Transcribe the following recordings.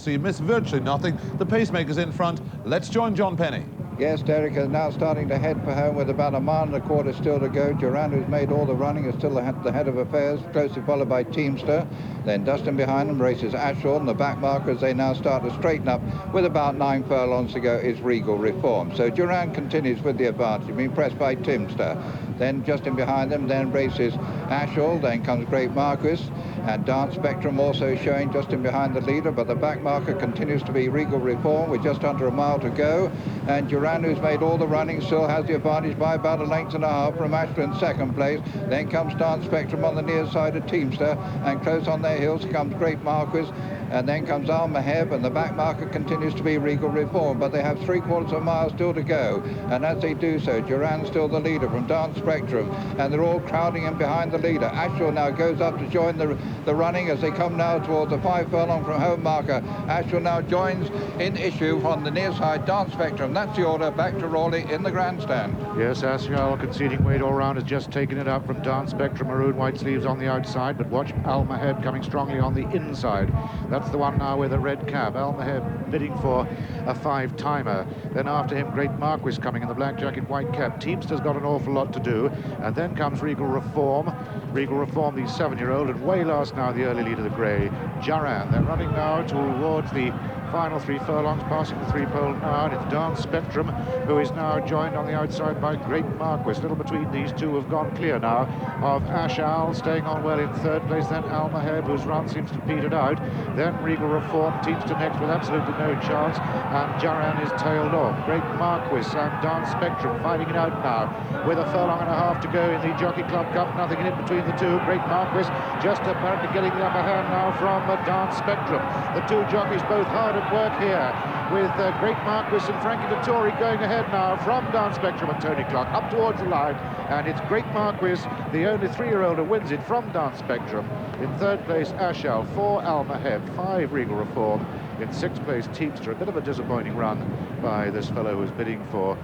So you miss virtually nothing. The pacemaker's in front. Let's join John Penny. Yes, Derek is now starting to head for home with about 1.25 miles still to go. Duran, who's made all the running, is still the head of affairs, closely followed by Teamster. Then Dustin behind them races Ashal, and the back markers, they now start to straighten up. With about 9 furlongs to go is Regal Reform. So Duran continues with the advantage, being pressed by Teamster. Then just in behind them, then races Ashal, then comes Great Marquess, and Dance Spectrum also showing just in behind the leader, but the back marker continues to be Regal Reform with just under 1 mile to go. And Duran, who's made all the running, still has the advantage by about 1.5 lengths from Ashal in second place. Then comes Dance Spectrum on the near side of Teamster, and close on their heels comes Great Marquess, and then comes Maheb, and the back marker continues to be Regal Reform, but they have 3/4 of a mile still to go. And as they do so, Duran's still the leader from Dance Spectrum, and they're all crowding in behind the leader. Ashal now goes up to join the running as they come now towards the 5 furlong from home marker. Ashal now joins in issue from the near side Dance Spectrum. That's the order. Back to Raleigh in the grandstand. Yes, Ashal, conceding weight all round, has just taken it up from Dance Spectrum, maroon white sleeves on the outside, but watch Maheb coming strongly on the inside. That's the one now with a red cap. Maheb bidding for a 5-timer. Then after him, Great Marquess coming in the black jacket, white cap. Teamster's got an awful lot to do. And then comes Regal Reform. Regal Reform, the 7-year-old, and way last now the early lead of the grey, Jaran. They're running now towards the final 3 furlongs, passing the 3-pole now, and it's Dance Spectrum, who is now joined on the outside by Great Marquess. Little between these two have gone clear now of Ashal, staying on well in 3rd place, then Maheb, whose run seems to have petered out, then Regal Reform, Teamster next with absolutely no chance, and Jaran is tailed off. Great Marquess and Dance Spectrum fighting it out now, with 1.5 furlongs to go in the Jockey Club Cup, nothing in it between the two. Great Marquess just apparently getting the upper hand now from Dance Spectrum. The two jockeys both hard at work here, with Great Marquess and Frankie Dettori going ahead now from Dance Spectrum and Tony Clark up towards the line, and it's Great Marquess, the only 3-year-old who wins it from Dance Spectrum. In 3rd place Ashal, 4 Maheb, 5 Regal Reform, in 6th place Teamster. A bit of a disappointing run by this fellow who's bidding for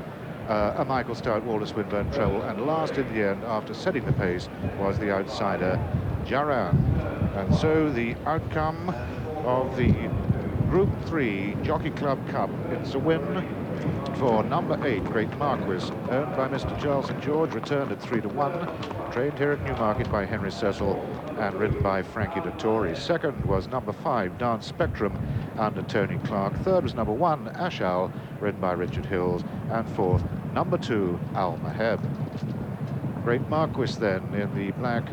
a Michael Stout Walter Swinburne treble, and last in the end after setting the pace was the outsider Jaran. And so the outcome of the Group 3 Jockey Club Cup, it's a win for number 8, Great Marquess, owned by Mr. Charles St. George, returned at 3-1, trained here at Newmarket by Henry Cecil and ridden by Frankie Dettori. Second was number 5, Dance Spectrum, under Tony Clark. Third was number 1, Ashal, ridden by Richard Hills. And fourth, number 2, Maheb. Great Marquess then in the black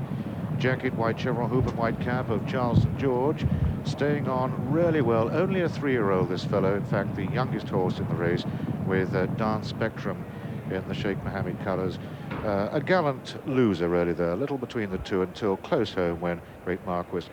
jacket, white chevron hoop and white cap of Charles St. George, staying on really well. Only a 3-year-old, this fellow, in fact the youngest horse in the race, with Dance Spectrum in the Sheikh Mohammed colours. A gallant loser really there, a little between the two until close home when Great Marquess